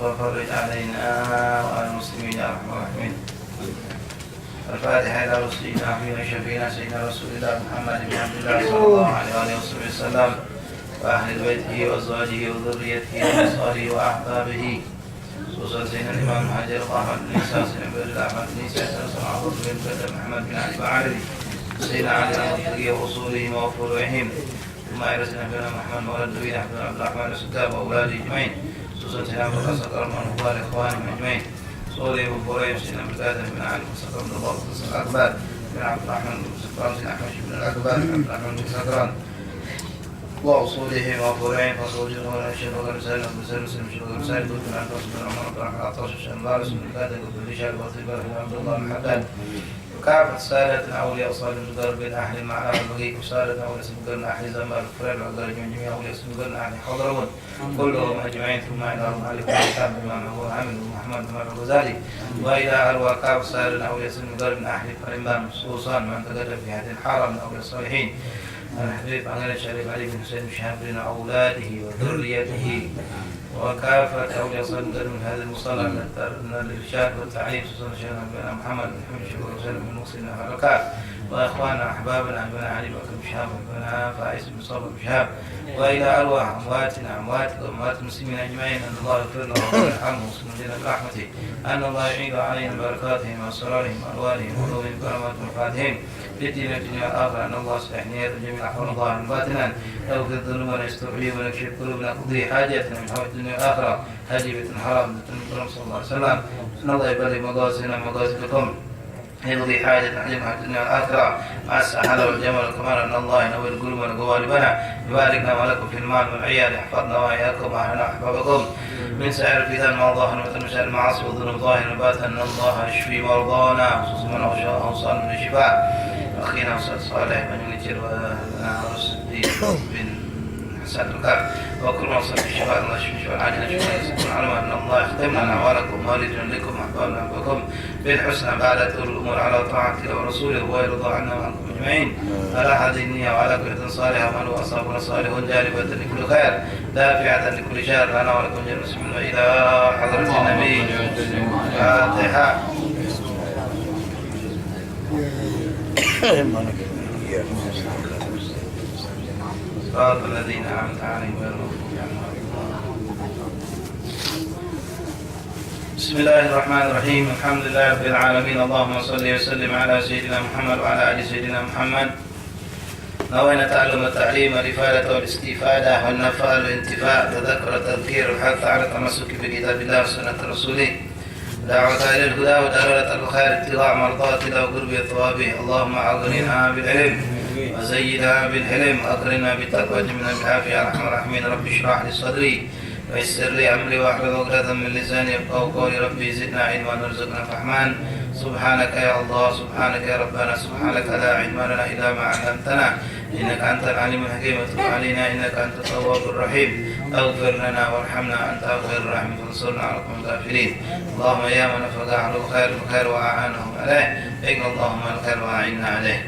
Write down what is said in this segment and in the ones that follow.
وفرج علينا وعلى المسلمين يا ارحم الراحمين. الفاتحة إلى سيدنا حبيبنا شفينا سيدنا رسول الله محمد بن عبد الله صلى الله عليه وآله وسلم وأهل بيته وأزواجه وذريته وأنصاره وأحبابه، خصوصا سيدنا الإمام المهاجر أحمد بن عيسى سيدنا بدر أحمد بن عيسى سيدنا عبد بن بدر محمد بن علي بعربي سيدنا علي المطلقي وأصولهم وفروعهم، ثم إلى سيدنا محمد مولى النبي عبد الرحمن السداب وأولاده أجمعين، خصوصا سيدنا أبو الحسن كرمان وكبار إخوانهم أجمعين، صولهم وفروعهم سيدنا بردادة بن علي مستقر بن الله الأكبر بن عبد الرحمن بن سكران سيدنا أحمد بن الأكبر بن عبد الرحمن بن سكران وأصولهم وفروعهم فصول جنوب الشيخ وغرسال وغرسال مسلم الشيخ وغرسال دول من عبد الرحمن عمر عبد الرحمن عطاش الشام بارس من الكاتب وكل شيء الوصيب رحمه عبد الله المحدد وكافة سادة أولياء صالح المقر بين أهل المعنى والبقية وسادة أولياء سمقرن أهل زمان الفريد والعقار جميع أولياء سمقرن أهل حضرون كلهم أجمعين ثم إلى رحمة عليكم الكتاب الإمام أبو حامد ومحمد بن الغزالي وإلى أرواح كافة سادة أولياء سمقرن من أهل الإمام خصوصا من تقدم في هذه الحارة من أولياء الصالحين الحبيب عن الشريف علي بن حسين الشهاب بن أولاده وذريته وكافة أولياء صالح من هذا المصطلح من الإرشاد والتعليم خصوصا شيخنا محمد بن حمد الشيخ وسلم بن محسن الحركات وإخواننا أحبابنا أبنا علي بن شهاب وأبنا فائز بن صابر بن شهاب وإلى أرواح أمواتنا أموات وأموات المسلمين أجمعين أن الله يغفر لهم ويرحمهم ويسلم برحمته، أن الله يعيد عليهم بركاتهم وأسرارهم وألوانهم وعلومهم وكراماتهم وفاتهم في الدين والدنيا والآخرة، أن الله يصلح نية جميع أحوال ظاهرا باطنا، يغفر ذنوبنا يستر عيوبنا ويكشف قلوبنا يقضي حاجاتنا من حوائج الدنيا والآخرة، هجبة حرام من صلى الله عليه وسلم، أن الله يبلغ مغازينا مغازيكم يقضي حاجة عليهم في الدنيا والآخرة مع السحالة والجمال والكمال، أن الله ينور قلوبنا وقوالبنا، يبارك لنا ولكم في المال والعيال، يحفظنا وإياكم وأهلنا وأحبابكم من سائر الفتن ما ظاهر ومن سائر المعاصي والذنوب ظاهر وباطن، أن الله يشفي مرضانا خصوصا من أوصال من الشفاء أخينا أستاذ صالح بن نجر وأنا الصديق بن حسن الكعب وكل من صلى الشفاء الله يشفي شفاء عاجلا شفاء يسكن علم أن الله يختم لنا أعوالكم والدنا لكم أحبابنا بكم بالحسنى بعد طول الأمور على طاعته ورسوله ويرضى عنا وعنكم أجمعين على هذه النية وعلى كل صالحة من هو أصابنا صالح جالبة لكل خير دافعة لكل شر لنا ولكم جل مسلمين وإلى حضرة النبي الفاتحة. صراط الذين أنعمت عليهم غير المغضوب عليهم. بسم الله الرحمن الرحيم، الحمد لله رب العالمين، اللهم صل وسلم على سيدنا محمد وعلى آل سيدنا محمد. نوينا تعلم التعليم والإفادة والاستفادة والنفع والانتفاع، تذكر التذكير والحث على التمسك بكتاب الله وسنة رسوله، دعوة إلى الهدى ودلالة الخير، اتباع مرضات الله وقرب ثوابه. اللهم أغننا بالعلم وزينا بالحلم وأكرمنا بالتقوى وجملنا بالعافية يا أرحم الراحمين. رب اشرح لي صدري ويسر لي أمري واحلل عقدة من لساني يفقهوا قولي. ربي زدنا علما وارزقنا فهما. سبحانك يا الله سبحانك يا ربنا سبحانك لا علم لنا إلا ما علمتنا إنك أنت العليم الحكيم، وتب علينا إنك أنت التواب الرحيم. اغفر لنا وارحمنا أنت غير الرحيم فانصرنا على القوم الكافرين. اللهم يا من أفرج أهل الخير الخير وأعانهم عليه، اجعل اللهم الخير وأعنا عليه،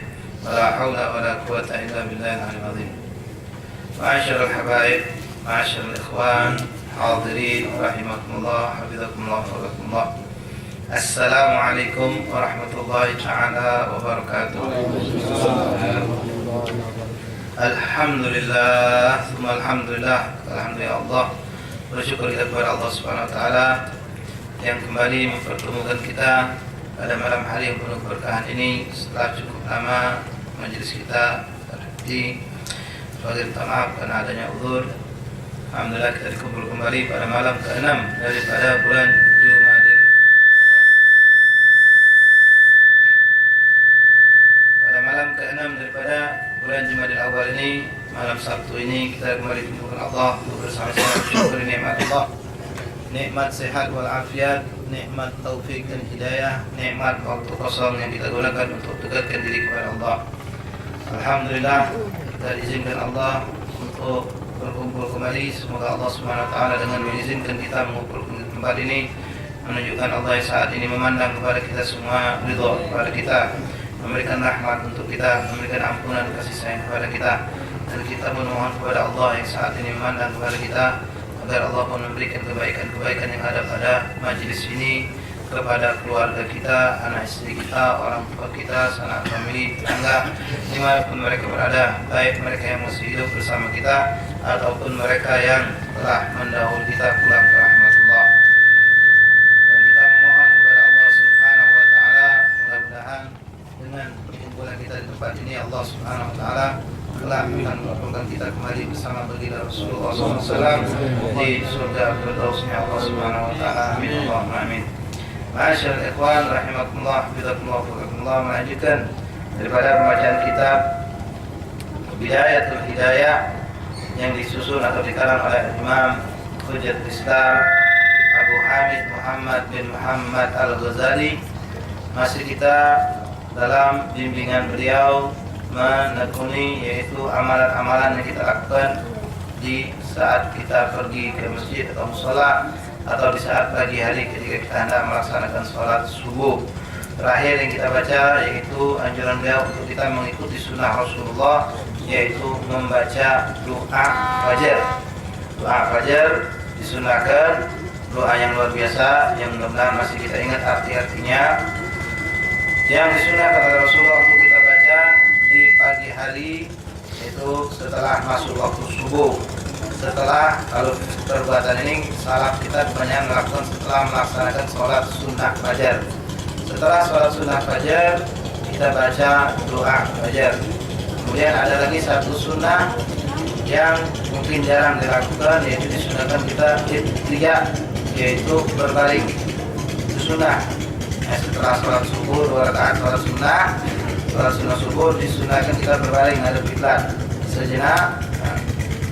ولا حول ولا قوة إلا بالله العلي العظيم. معاشر الحبايب، معاشر الإخوان حاضرين رحمكم الله حفظكم الله وفقكم الله، السلام عليكم ورحمة الله تعالى وبركاته. Alhamdulillah, thumma alhamdulillah, alhamdulillah Allah, bersyukur kita kepada Allah Subhanahu Wa Taala yang kembali mempertemukan kita pada malam hari yang penuh keberkahan ini setelah cukup lama majelis kita terhenti sebagai minta maaf karena adanya uzur. Alhamdulillah kita dikumpul kembali pada malam ke-6 daripada bulan Jumadil Awal. Pada malam ke-6 daripada bulan Jumadil Awal ini, malam Sabtu ini kita kembali kumpulkan Allah bersama-sama bersyukur nikmat Allah, nikmat sehat wal afiat, nikmat taufik dan hidayah, nikmat waktu kosong yang kita gunakan untuk dekatkan diri kepada Allah. Alhamdulillah kita diizinkan Allah untuk berkumpul kembali. Semoga Allah Subhanahu Wa Taala dengan mengizinkan kita mengumpul di tempat ini menunjukkan Allah yang saat ini memandang kepada kita semua, ridha kepada kita, memberikan rahmat untuk kita, memberikan ampunan kasih sayang kepada kita, dan kita memohon kepada Allah yang saat ini memandang kepada kita agar Allah pun memberikan kebaikan-kebaikan yang ada pada majelis ini, kepada keluarga kita, anak istri kita, orang tua kita, sanak famili, tetangga, dimanapun mereka berada, baik mereka yang masih hidup bersama kita ataupun mereka yang telah mendahului kita pulang ke rahmatullah. Dan kita memohon kepada Allah Subhanahu wa taala, mudah-mudahan dengan perkumpulan kita di tempat ini Allah Subhanahu wa taala telah akan mempertemukan kita kembali bersama baginda Rasulullah SAW di surga firdausnya Allah Subhanahu wa taala. Amin Allahumma amin. Ma'asyiral ikhwan rahimakumullah, bidakumullah, fukakumullah, melanjutkan daripada pembacaan kitab Bidayatul Hidayah yang disusun atau dikarang oleh Imam Hujjatul Islam Abu Hamid Muhammad bin Muhammad Al-Ghazali. Masih kita dalam bimbingan beliau menekuni yaitu amalan-amalan yang kita lakukan di saat kita pergi ke masjid atau mushola, atau di saat pagi hari ketika kita hendak melaksanakan sholat subuh. Terakhir yang kita baca yaitu anjuran beliau untuk kita mengikuti sunnah Rasulullah, yaitu membaca doa fajar. Doa fajar disunahkan, doa yang luar biasa yang mudah-mudahan masih kita ingat arti-artinya, yang disunahkan oleh Rasulullah untuk kita baca di pagi hari, yaitu setelah masuk waktu subuh. Setelah, kalau perbuatan ini salaf kita kebanyakan melakukan setelah melaksanakan sholat sunnah fajar. Setelah sholat sunnah fajar kita baca doa fajar. Kemudian ada lagi satu sunnah yang mungkin jarang dilakukan, yaitu disunahkan kita ketiga, yaitu berbaring. Itu sunnah. Setelah sholat subuh 2 rakaat sholat sunnah subuh disunahkan kita berbaring menghadap kiblat sejenak.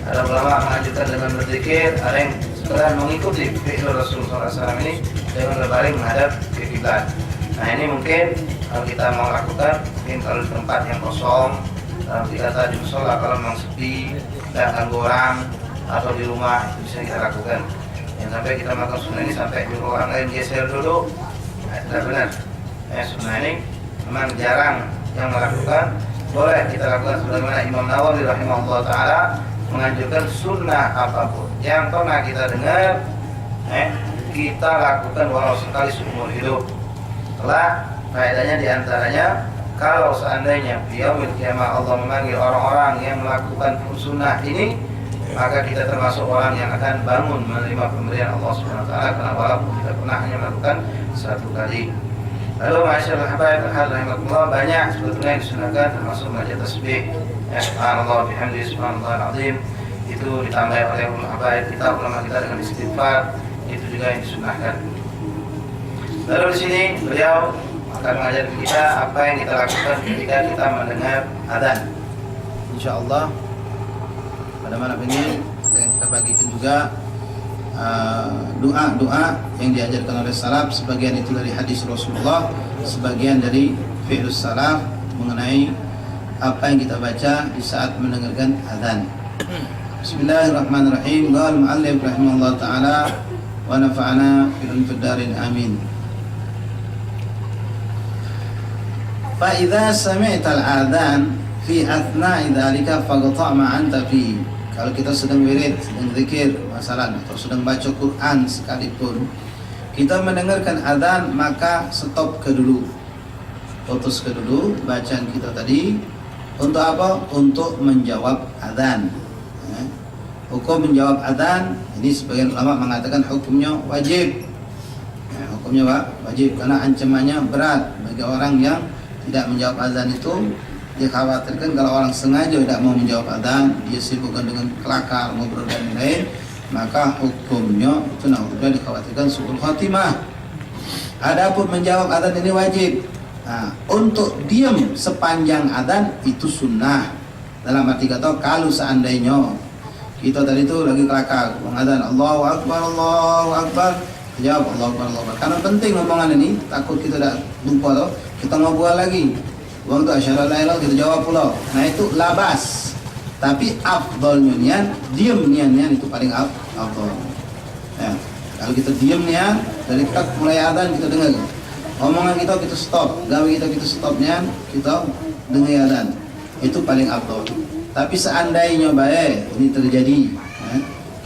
Ada ulama mengajukan dengan berzikir, ada yang sekedar mengikuti fi'il Rasulullah SAW ini dengan berbaring menghadap ke kiblat. Nah ini mungkin kalau kita mau lakukan, mungkin kalau di tempat yang kosong, dalam dikata di musola kalau memang sepi, tidak ganggu orang, atau di rumah itu bisa kita lakukan. Yang sampai kita melakukan sunnah ini sampai nyuruh orang lain geser dulu, nah, tidak benar. Sunnah ini memang jarang yang melakukan. Boleh kita lakukan sebagaimana Imam Nawawi rahimahullah taala menganjurkan sunnah apapun yang pernah kita dengar, kita lakukan walau sekali seumur hidup. Telah faedahnya diantaranya, kalau seandainya yaumil kiamah Allah memanggil orang-orang yang melakukan sunnah ini, maka kita termasuk orang yang akan bangun menerima pemberian Allah Subhanahu wa taala, karena walaupun kita pernah hanya melakukan satu kali. Lalu masyaallah habaib rahimakumullah, banyak sebetulnya yang disunahkan, termasuk baca tasbih, subhanallah bihamdihi subhanallahil azim, itu ditambah oleh ulama kita dengan istighfar, itu juga yang disunahkan. Lalu di sini beliau akan mengajarkan kita apa yang kita lakukan ketika kita mendengar adzan. Insyaallah pada malam ini akan kita bagikan juga doa-doa yang diajarkan oleh salaf. Sebagian itu dari hadis Rasulullah, sebagian dari fi'lus salaf mengenai apa yang kita baca di saat mendengarkan adzan. Bismillahirrahmanirrahim. Qala al-mu'allif rahimahullah taala wa nafa'ana fil darin amin. Fa idza sami'tal adzan fi athna'i dzalika faqta' ma anta fi. Kalau kita sedang wirid, sedang zikir masalah atau sedang baca Quran sekalipun, kita mendengarkan adzan, maka stop ke dulu, putus ke dulu bacaan kita tadi. Untuk apa? Untuk menjawab adzan. Hukum menjawab adzan ini sebagian ulama mengatakan hukumnya wajib. Hukumnya wajib karena ancamannya berat bagi orang yang tidak menjawab adzan. Itu dikhawatirkan kalau orang sengaja tidak mau menjawab adzan, dia sibukkan dengan kelakar, ngobrol dan lain, maka hukumnya itu naudzubillah dikhawatirkan su'ul khatimah. Adapun menjawab adzan ini wajib. Nah, untuk diam sepanjang adzan itu sunnah. Dalam arti kata, kalau seandainya kita tadi itu lagi kelakar, mengadzan Allahu Akbar, jawab Allahu Akbar. Karena penting ngomongan ini, takut kita tidak lupa loh, kita ngobrol lagi. Waktu asyhadu an la ilaha kita jawab pula. Nah itu labas. Tapi afdalnya nian, diam nian itu paling afdal. Ya, kalau kita diam nian, dari kita mulai adzan kita dengar. Omongan kita stop, gawe kita stop nian, kita dengar adzan. Itu paling afdal. Tapi seandainya baik ini terjadi,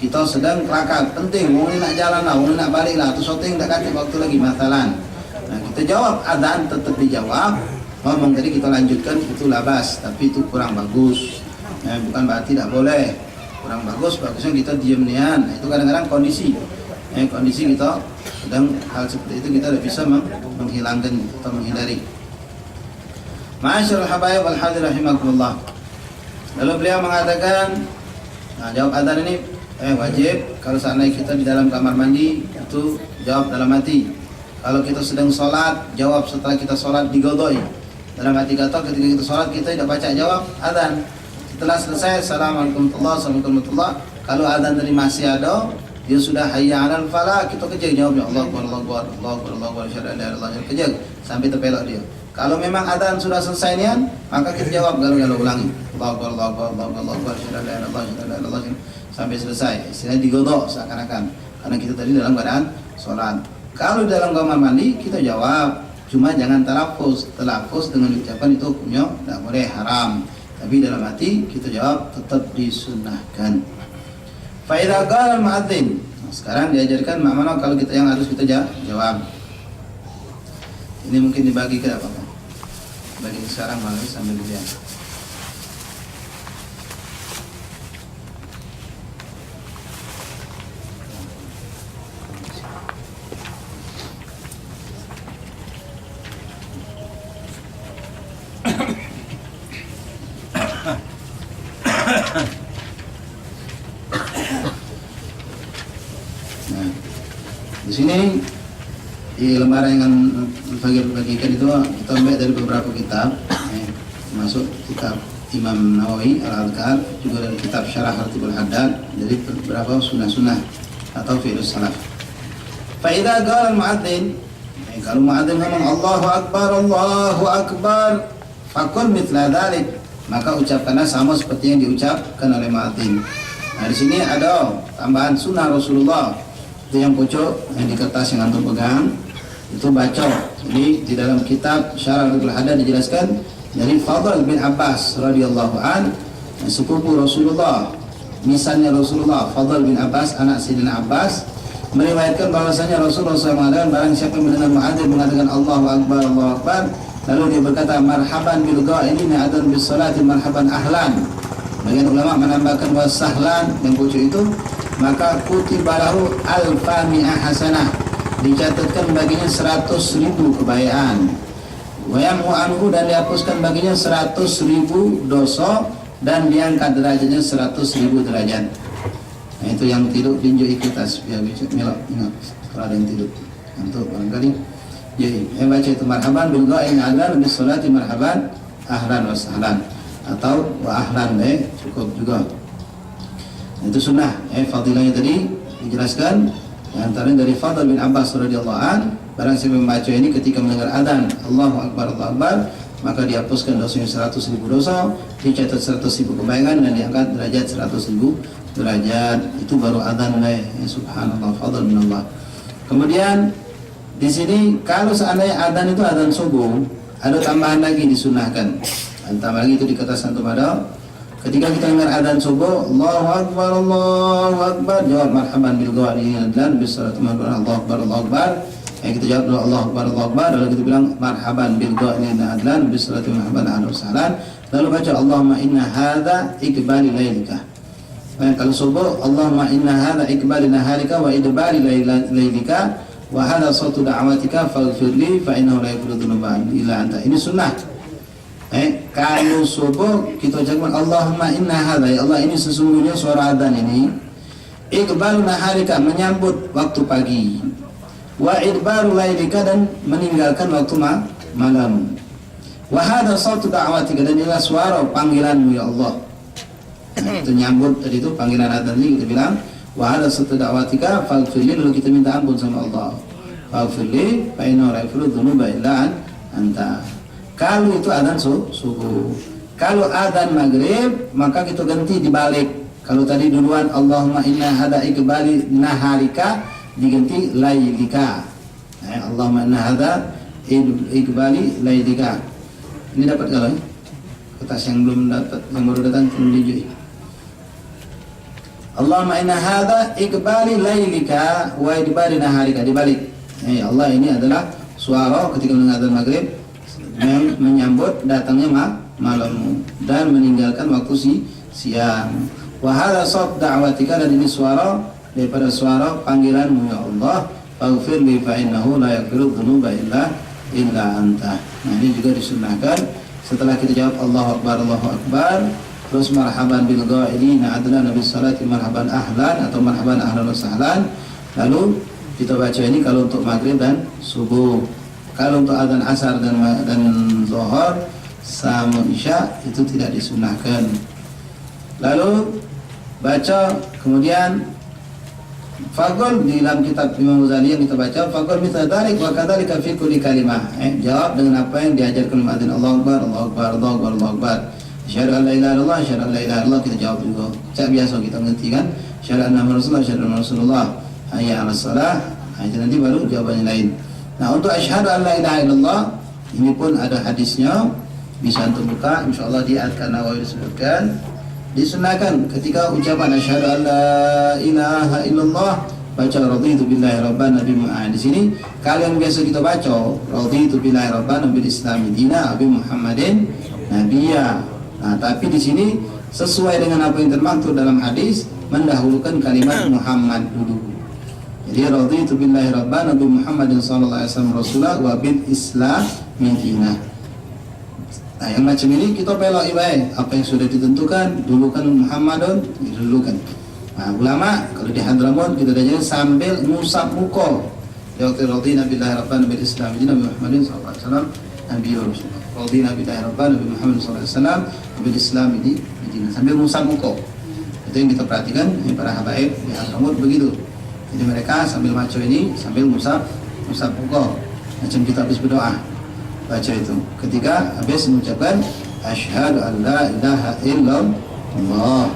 kita sedang kelakar, penting, mau nak jalan lah, mau nak balik lah, atau syuting tak ganti waktu lagi, masalan. Nah, kita jawab, adzan tetap dijawab. Ngomong tadi kita lanjutkan, itu labas, tapi itu kurang bagus. Bukan berarti tidak boleh, kurang bagus, bagusnya kita diam nian. Nah, itu kadang-kadang kondisi, kondisi kita sedang hal seperti itu kita tidak bisa menghilangkan atau menghindari. Ma'asyiral habaib wal hadir rahimakumullah. Lalu beliau mengatakan, nah, jawab adzan ini wajib. Kalau seandainya kita di dalam kamar mandi, itu jawab dalam hati. Kalau kita sedang sholat, jawab setelah kita sholat digodoi. Dalam hati kata ketika kita sholat kita tidak baca jawab adzan. Setelah selesai, assalamualaikum warahmatullahi. Kalau adzan tadi masih ada, dia sudah hayya 'alal falah, kita kejar jawabnya Allah Akbar, Allah Akbar, Allah Akbar, Allah Akbar, syahadu an la ilaha illallah, kejar sampai terpelok dia. Kalau memang adzan sudah selesai nian, maka kita jawab galau-galau ulangi. Allah Akbar, Allah Akbar, Allah Akbar, Allah Akbar, syahadu an la ilaha illallah, syahadu an la ilaha illallah, sampai selesai. Istilahnya digodok seakan-akan karena kita tadi dalam keadaan sholat. Kalau dalam kamar mandi kita jawab, cuma jangan telafuz dengan ucapan itu hukumnya tidak boleh, haram. Tapi dalam hati kita jawab tetap disunnahkan. Fa idza qala al-mu'adzin, sekarang diajarkan mana kalau kita yang harus kita jawab. Ini mungkin dibagi ke apa? Bagi sekarang malah sambil dilihat. Nah, di sini di lembaran yang bagikan itu kita ambil dari beberapa kitab, termasuk kitab Imam Nawawi Al-Adhkar, juga dari kitab Syarah Ratibul Haddad, dari beberapa sunnah-sunnah atau fi'lus salaf. Fa idza qala al-mu'adzin, kalau mu'adzin ngomong Allahu Akbar, faqul mithla dzalik, maka ucapkanlah sama seperti yang diucapkan oleh mu'adzin. Nah, di sini ada tambahan sunnah Rasulullah. Itu yang pojok yang di kertas yang antum pegang itu baca. Jadi di dalam kitab Syarah Ratibul Haddad dijelaskan dari Fadl bin Abbas radhiyallahu an, sepupu Rasulullah, misalnya Rasulullah, Fadl bin Abbas anak Sayyidina Abbas, meriwayatkan bahwasanya Rasulullah SAW mengatakan barang siapa yang mendengar muadzin mengatakan Allahu Akbar, Allahu Akbar, lalu dia berkata marhaban bil qa'ilin adzan bis salati marhaban ahlan. Bagian ulama menambahkan wasahlan yang pojok itu, maka kutibalahu alfami'ah hasanah, dicatatkan baginya 100.000 kebaikan. Wayamu anhu, dan dihapuskan baginya 100.000 dosa, dan diangkat derajatnya 100.000 derajat. Nah, itu yang tidur tinjau ikitas biar bisa melok ingat kalau ada yang tidur untuk barangkali. Jadi yang baca itu marhaban bil ghain adzan bis salati marhaban ahlan wa sahlan, atau wa ahlan cukup juga. Itu sunnah. Fadilahnya tadi dijelaskan antaranya dari Fadl bin Abbas radhiyallahu an, barang siapa membaca ini ketika mendengar adzan Allahu Akbar, Allahu Akbar, maka dihapuskan dosanya 100.000 dosa, dicatat 100.000 kebaikan, dan diangkat derajat 100.000 derajat. Itu baru adzan subhanallah, fadl min Allah. Kemudian di sini kalau seandainya adzan itu adzan subuh, ada tambahan lagi disunahkan. Tambah lagi itu di kertas antum ada. Ketika kita dengar adzan subuh, Allahu Akbar, Allahu Akbar, jawab marhaban bil ghairi dan bis salati marhaban Allahu Akbar, Allahu Akbar. Kita jawab doa Allahu Akbar, Allahu Akbar, lalu kita bilang marhaban bil ghairi dan bis salati marhaban ahlan wa sahlan. Lalu baca Allahumma inna hadza iqbali lailika. Kalau subuh, Allahumma inna hadza iqbali naharika wa idbari lailika wa hadza sawtu da'watika faghfirli fa innahu la yaghfiru dzunuba illa anta. Ini sunnah. Kalau subuh kita ucapkan Allahumma inna hadza, ya Allah ini sesungguhnya suara adzan ini iqbalu naharika, menyambut waktu pagi, wa idbaru lailika, dan meninggalkan waktu malam, wa hadza sawtu da'watika, dan inilah suara panggilanmu ya Allah. Itu nyambut tadi itu panggilan adzan ini kita bilang wa hadza sawtu da'watika faghfirli, lalu kita minta ampun sama Allah, faghfirli fa innahu la yaghfiru dzunuba illa anta. Kalau itu adzan subuh. Kalau adzan maghrib, maka kita ganti dibalik. Kalau tadi duluan Allahumma inna hadza iqbali naharika, diganti lailika. Allahumma inna hadza iqbali lailika. Ini dapat kalau kertas yang belum dapat, yang baru datang tunjuk. Allahumma inna hadha iqbali lailika wa idbari naharika, dibalik. Allah, ini adalah suara ketika mendengar maghrib yang menyambut datangnya malammu dan meninggalkan waktu siang. Wa hadha sawt da'watika, dan ini suara daripada suara panggilanmu ya Allah. Faghfir li fa innahu la yaghfiru dzunuba illa anta. Nah, ini juga disunahkan setelah kita jawab Allahu Akbar, Allahu Akbar, terus marhaban bil ghailina adlan nabi salati marhaban ahlan atau marhaban ahlan wa sahlan. Lalu kita baca ini kalau untuk maghrib dan subuh. Kalau untuk adzan asar dan zuhur sama isya itu tidak disunahkan. Lalu baca kemudian faqul, di dalam kitab Imam Ghazali yang kita baca, faqul mithla dzalik wa kadzalika fi kulli kalimah. Jawab dengan apa yang diajarkan oleh muadzin, Allahu Akbar, Allahu Akbar, Allahu Akbar, Allahu Akbar. Asyhadu an la ilaha illallah, asyhadu an la ilaha illallah, kita jawab juga. Cak biasa kita ngerti kan? Asyhadu anna Muhammadar Rasulullah, asyhadu anna Rasulullah. Hayya 'alas shalah. Itu nanti baru jawabannya lain. Nah, untuk asyhadu an la ilaha illallah ini pun ada hadisnya, bisa untuk buka insyaallah di Al-Nawawi disebutkan. Disunahkan ketika ucapan asyhadu an la ilaha illallah baca raditu billahi rabban nabi Muhammad. Di sini kalian biasa kita baca raditu billahi rabban nabi islami dina abi Muhammadin nabiyya. Nah, tapi di sini sesuai dengan apa yang termaktub dalam hadis, mendahulukan kalimat Muhammad dulu. Jadi raditu billahi rabban nabi Muhammadin sallallahu alaihi wasallam rasulah wa bil islam dina. Nah, yang macam ini kita belok ibadah apa yang sudah ditentukan, dulukan Muhammadun, dulukan. Nah, ulama kalau di Hadramaut kita ajarin sambil ngusap muka. Ya radina billahi rabban bil islam nabi Muhammadin sallallahu alaihi wasallam nabi rasul. Radina billahi rabban nabi Muhammadin sallallahu alaihi wasallam bil islam di sambil ngusap muka. Itu yang kita perhatikan para habaib di Hadramaut begitu. Jadi mereka sambil maco ini sambil ngusap muka. Macam kita habis berdoa. Baca itu ketika habis mengucapkan asyhadu an la ilaha illallah.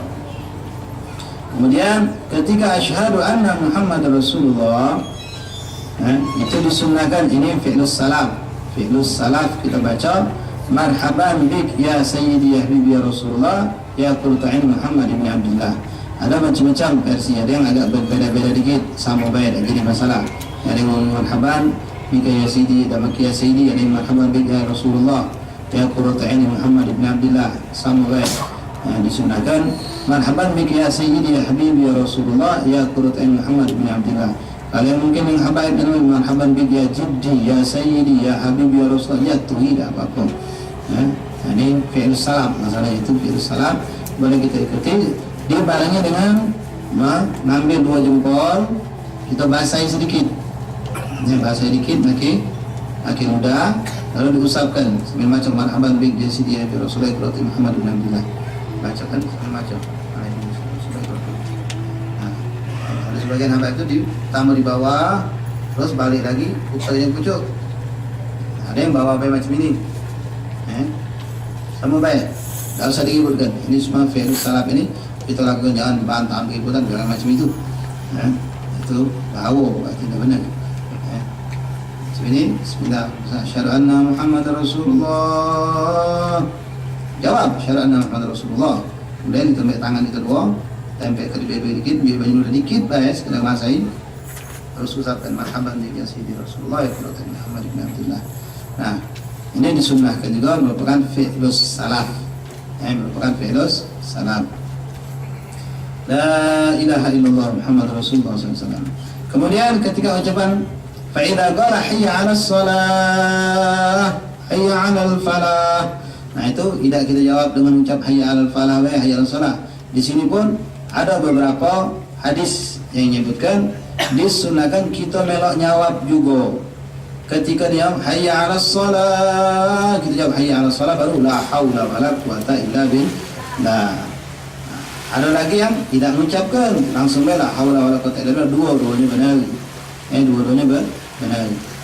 Kemudian ketika asyhadu anna Muhammadar Rasulullah, itu disunahkan ini fi'lus salam. Fi'lus salam kita baca marhaban bik ya sayyidi ya habibi ya Rasulullah ya qurra'in Muhammad bin Abdullah. Ada macam-macam versi, ada yang agak berbeda-beda dikit, sama baik tak jadi masalah. Ada yang marhaban bika ya sayyidi, dan maki ya sayyidi, ada yang marhaban bika ya Rasulullah ya qurra'in Muhammad bin Abdullah, sama baik. Disunahkan marhaban bika ya sayyidi ya habibi ya Rasulullah ya qurra'in Muhammad bin Abdullah. Kalian mungkin yang habaib dengan marhaban bika ya jiddi ya sayyidi ya habibi ya Rasulullah, ya tu tidak apa-apa. Ini fi'il salam, masalah itu fi'il salam boleh kita ikuti. Dia barangnya dengan mengambil dua jempol, kita basahi sedikit. Basahi sedikit, makin mudah, lalu diusapkan sambil macam marhaban bik ya sayyidi ya Rasulullah qurra'in Muhammad bin Abdullah. Bacakan sambil macam. Ada sebagian hamba itu ditambah di bawah, terus balik lagi yang pucuk. Ada yang bawa baik macam ini, sama baik, tak usah diikutkan. Ini semua fi'il salaf ini kita lakukan, jangan bantah keikutan jangan macam itu. Itu bawa tidak benar. Macam ini, bismillah, asyhadu anna Muhammadar Rasulullah. Jawab asyhadu anna Muhammadar Rasulullah. Kemudian ditempel tangan itu dua, tempel ke bibir dikit, biar banyak dikit, baik sekedar masain. Terus ucapkan marhaban ya sayyidi Rasulullah ya qurra'in Muhammad bin Abdullah. Nah, ini disunnahkan juga merupakan fi'lus salaf. Merupakan fi'lus salaf. La ilaha illallah Muhammad Rasulullah SAW. Kemudian ketika ucapan fa'idha qala hayya 'alas shalah, hayya 'alal falah. Nah, itu tidak kita jawab dengan ucap hayya 'alal falah wa hayya 'alas shalah. Di sini pun ada beberapa hadis yang menyebutkan disunahkan kita melok jawab juga. Ketika dia hayya 'alas shalah, kita jawab hayya 'alas shalah, baru la haula wala quwata illa billah. Ada lagi yang tidak mengucapkan, langsung la haula wala quwata illa billah, dua-duanya benar. Dua-duanya benar.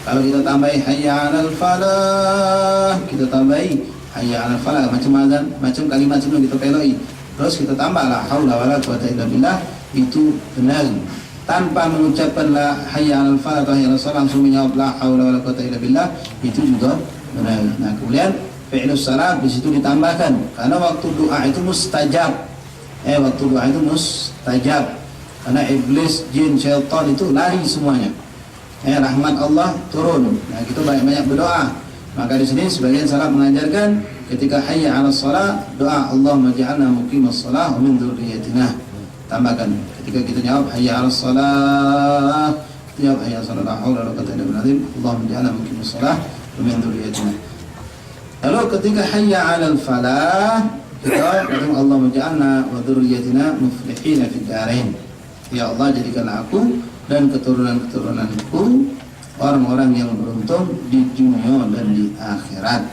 Kalau kita tambahi hayya 'alal falah, kita tambahi hayya 'alal falah macam azan, macam kalimat sebelum kita peloi. Terus kita tambah la haula wala quwata illa billah, itu benar. Tanpa mengucapkan la hayya 'alal falah atau hayya 'alas shalah, langsung menjawab la haula wala quwata illa billah, itu juga benar. Nah, kemudian fi'lus salaf di situ ditambahkan karena waktu doa itu mustajab. waktu doa itu mustajab, karena iblis, jin, syaitan itu lari semuanya. Rahmat Allah turun. Nah, kita banyak-banyak berdoa. Maka di sini sebagian salaf mengajarkan ketika hayya 'alas shalah, doa Allahumma ja'alna muqimas shalah wa min dzurriyyatina. Tambahkan ketika kita jawab hayya 'alas shalah, kita jawab hayya 'alas shalah, la haula wa la quwwata illa billah, Allahumma ja'alna muqimas shalah wa min dzurriyyatina. Lalu ketika hayya 'alal falah, kita kata Allahumma ja'alna wa dzurriyyatina muflihina fid dharain. Ya Allah, jadikanlah aku dan keturunan-keturunanku orang-orang yang beruntung di dunia dan di akhirat.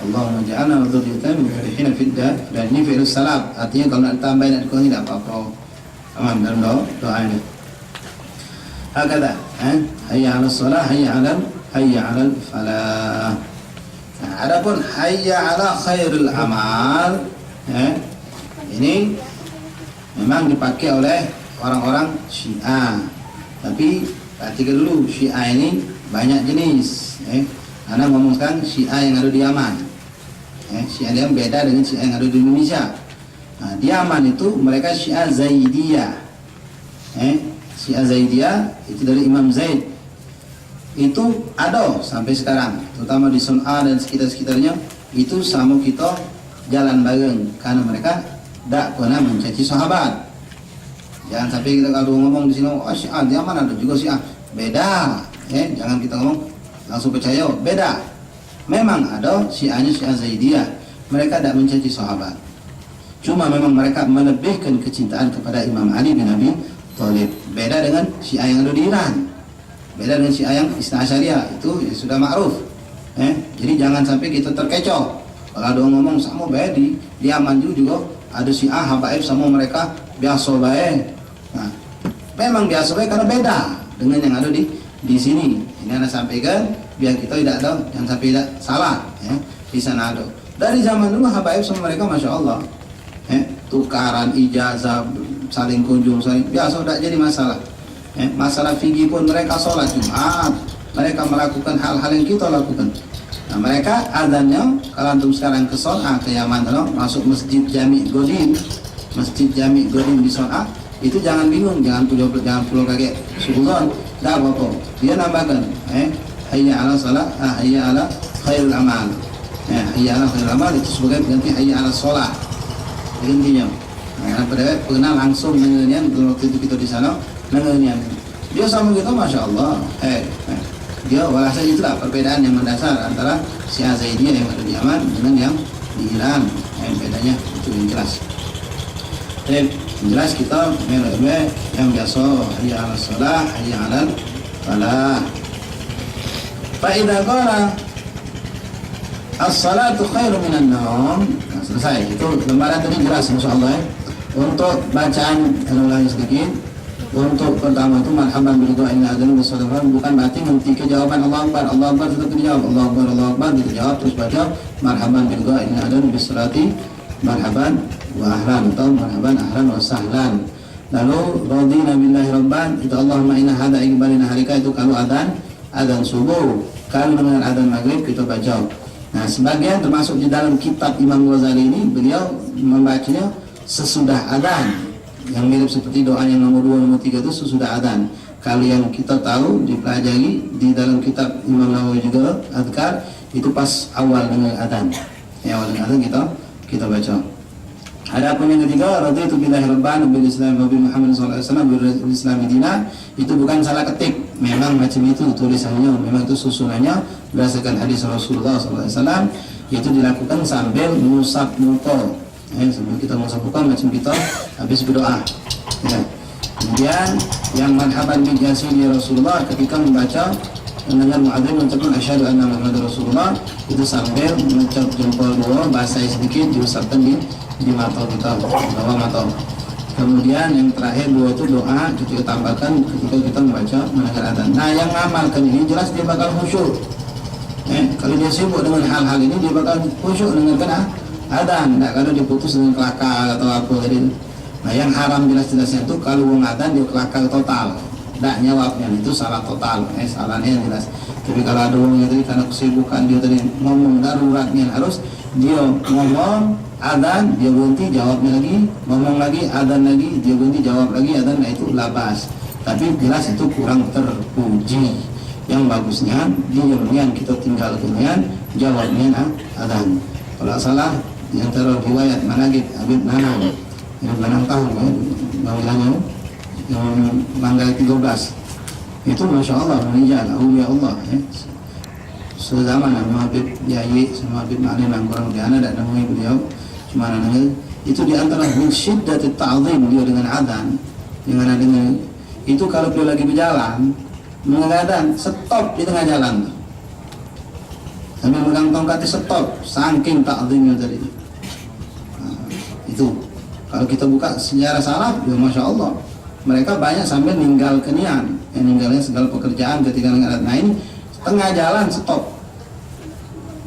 Allahumma ja'alna wa dzurriyyatina muflihina fid dar. Dan ini fi'il salab, artinya kalau nak tambahin nak kurang tidak apa-apa. Aman dalam doa ini. Hakada, hayya 'alas shalah, hayya 'alal falah. Nah, adapun hayya 'ala khairil amal, ini memang dipakai oleh orang-orang Syiah. Tapi perhatikan dulu, Syiah ini banyak jenis. Karena ngomong sekarang Syiah yang ada di Yaman. Syiah yang beda dengan Syiah yang ada di Indonesia. Nah, di Yaman itu mereka Syiah Zaidiyah. Syiah Zaidiyah itu dari Imam Zaid. Itu ada sampai sekarang, terutama di Sun'a dan sekitar-sekitarnya. Itu sama kita jalan bareng, karena mereka tidak pernah mencaci sahabat. Jangan sampai kita kalau ngomong di sini, oh Syiah di Yaman ada juga Syiah, beda. Jangan kita ngomong langsung percaya, beda. Memang ada Syiahnya Syiah Zaidiyah, mereka tidak mencaci sahabat. Cuma memang mereka melebihkan kecintaan kepada Imam Ali bin Abi Thalib. Beda dengan Syiah yang ada di Iran. Beda dengan Syiah yang Isna Asyariyah, itu ya sudah ma'ruf. Jadi jangan sampai kita terkecoh. Kalau ada ngomong sama baik di Yaman juga ada Syiah habaib sama mereka biasa baik. Nah, memang biasa baik karena beda dengan yang ada di sini. Ini Anda sampaikan biar kita tidak ada, yang sampai tidak salah. Di sana ada. Dari zaman dulu habaib sama mereka, masya Allah. Tukaran ijazah, saling kunjung, saling biasa, tidak jadi masalah. Masalah fikih pun mereka sholat Jumat, mereka melakukan hal-hal yang kita lakukan. Nah, mereka adanya kalau antum sekarang ke Son'a, ke Yaman, masuk masjid Jami' Godin, masjid Jami' Godin di Son'a, itu jangan bingung, jangan pulau kaget subuhon, tidak apa-apa. Dia nambahkan, hayya 'ala shalah, hayya 'ala khairul amal. Hayya 'ala khairul amal itu sebagai ganti hayya 'ala shalah. Intinya, nah, pernah langsung mengenai waktu itu kita di sana. Dia sama kita, masya Allah. Dia walhasil itulah perbedaan yang mendasar antara Syiah Zaidiyah yang ada di Yaman dengan yang di Iran. Bedanya itu yang jelas. Yang jelas kita yang biasa hayya 'alas shalah, hayya 'alal falah. Fa idza qala as-salatu khairu minan naum. Nah, selesai. Itu lembaran tadi jelas insyaallah. Untuk bacaan ulangi sedikit. Untuk pertama itu marhaban bil du'a inna adzan bisadaqah, bukan berarti menghentikan jawaban Allah Akbar tetap dijawab Allah Akbar kita jawab terus baca marhaban bil du'a inna adzan bisalati marhaban wa ahlan atau marhaban ahlan wa sahlan. Lalu radina billahi rabban itu Allahumma inna hadza iqbalina harika, itu kalau adzan subuh. Kalau dengan adzan maghrib kita baca. Nah, sebagian termasuk di dalam kitab Imam Ghazali ini beliau membacanya sesudah adzan, yang mirip seperti doa yang nomor 2, nomor 3 itu sesudah adzan. Kalau yang kita tahu dipelajari di dalam kitab Imam Nawawi juga Adhkar, itu pas awal dengan adzan. Awal dengan adzan kita baca. Adapun yang ketiga, raditu billahi rabban bil islam wa bi Muhammad sallallahu alaihi wasallam bil islam dina, itu bukan salah ketik. Memang macam itu tulisannya, memang itu susunannya berdasarkan hadis Rasulullah sallallahu alaihi wasallam, yaitu dilakukan sambil mengusap muka. Sebelum kita mengucapkan macam kita habis berdoa. Kemudian yang marhaban bi jasidi Rasulullah, ketika membaca mendengar muadzin mengucapkan asyhadu anna Muhammadar Rasulullah, itu sambil mengucap jempol dua, basahi sedikit, diusapkan di mata kita, bawah mata. Kemudian yang terakhir dua itu doa kita tambahkan ketika kita membaca mendengar adzan. Nah, yang ngamalkan ini jelas dia bakal khusyuk. Kalau dia sibuk dengan hal-hal ini, dia bakal khusyuk dengarkan adzan, tidak kalau diputus dengan kelakar atau apa. Nah, yang haram jelas-jelasnya itu kalau wong adzan dia kelakar total, tidak nyawabnya itu salah total, salahnya yang jelas. Tapi kalau ada orang yang tadi karena kesibukan dia tadi ngomong daruratnya harus dia ngomong adzan dia berhenti jawabnya lagi, ngomong lagi adzan lagi dia berhenti jawab lagi adzan, nah itu labas. Tapi jelas itu kurang terpuji. Yang bagusnya dia kita tinggalkan jawabnya adzan. Kalau salah yang terriwayat managib Habib Nanang tahu bahwasanya yang Mangga 13 itu Masya Allah meninggal awliya Allah sezaman sama Habib Yai sama Habib Ma'lim yang kurang lebih anak dan namanya beliau cuma namanya itu diantara syiddat ta'zim dia dengan adzan dengan itu kalau beliau lagi berjalan mengadaan stop di tengah jalan sambil megang tongkatnya stop saking ta'zimnya tadi. Itu kalau kita buka sejarah salaf ya Masya Allah mereka banyak sampai ninggal kenian yang ninggalnya segala pekerjaan ketika mengadaan. Nah ini tengah jalan stop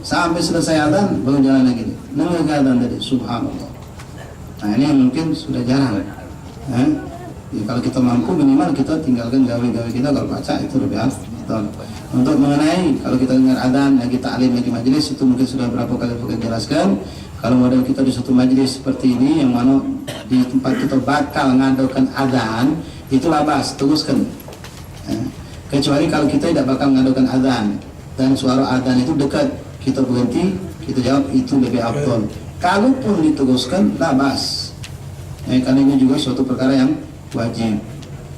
sampai selesai adzan baru jalan lagi nengah adzan tadi subhanallah. Nah ini yang mungkin sudah jarang ya, kalau kita mampu minimal kita tinggalkan gawe-gawe kita kalau baca itu lebih afdal. Untuk mengenai kalau kita dengar adzan lagi ta'lim lagi majelis itu mungkin sudah berapa kali kita jelaskan. Kalau model kita di suatu majelis seperti ini yang mana di tempat kita bakal ngadakan adzan itu labas teruskan kecuali kalau kita tidak bakal ngadakan adzan dan suara adzan itu dekat kita berhenti kita jawab itu lebih afdal. Kalaupun diteruskan labas karena ini juga suatu perkara yang wajib.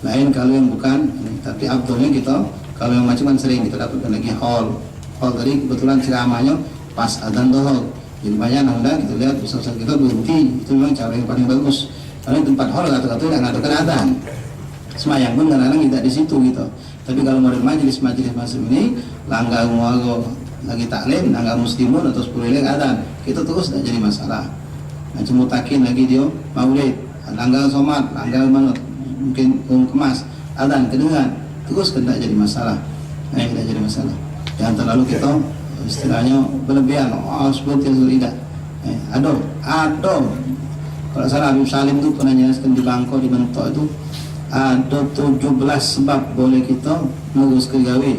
Lain kalau yang bukan tapi afdalnya kita kalau yang macam sering kita dapatkan lagi hall tadi kebetulan ceramahnya pas adzan dohor. Jadi banyak nanda kita lihat besar-besar kita berhenti itu memang cara yang paling bagus karena tempat hall kata-kata tidak ngadakan adzan semayang pun kadang-kadang tidak di situ gitu. Tapi kalau model majelis macam ini langgar muago lagi taklim langgar muslimun atau 10 lek adzan kita terus tidak jadi masalah. Macam mutakin lagi dia maulid langgar somat langgar manut mungkin kemas adzan kedengar terus tidak jadi masalah. Tidak jadi masalah jangan terlalu kita istilahnya berlebihan seperti yang tidak aduh kalau salah Habib Salim itu pernah jelaskan di Bangko di Bentok itu ada 17 sebab boleh kita ngurus ke gawe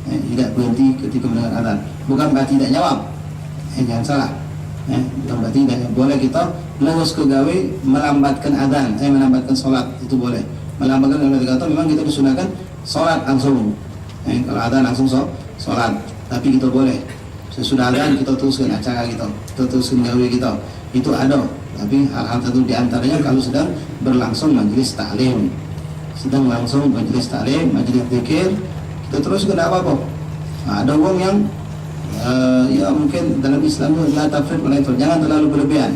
tidak berhenti ketika mendengar adzan bukan berarti tidak jawab jangan salah bukan berarti tidak boleh kita ngurus ke gawe melambatkan adzan melambatkan sholat itu boleh melambatkan dalam kata memang kita disunahkan sholat langsung kalau adzan langsung sholat tapi kita boleh sesudah adzan kita teruskan acara kita teruskan gawe kita itu ada. Tapi hal-hal tertentu diantaranya kalau sedang berlangsung majelis taklim majelis zikir kita teruskan tidak apa-apa. Ada orang yang ya mungkin dalam Islam itu la tafrid wala ifrat jangan terlalu berlebihan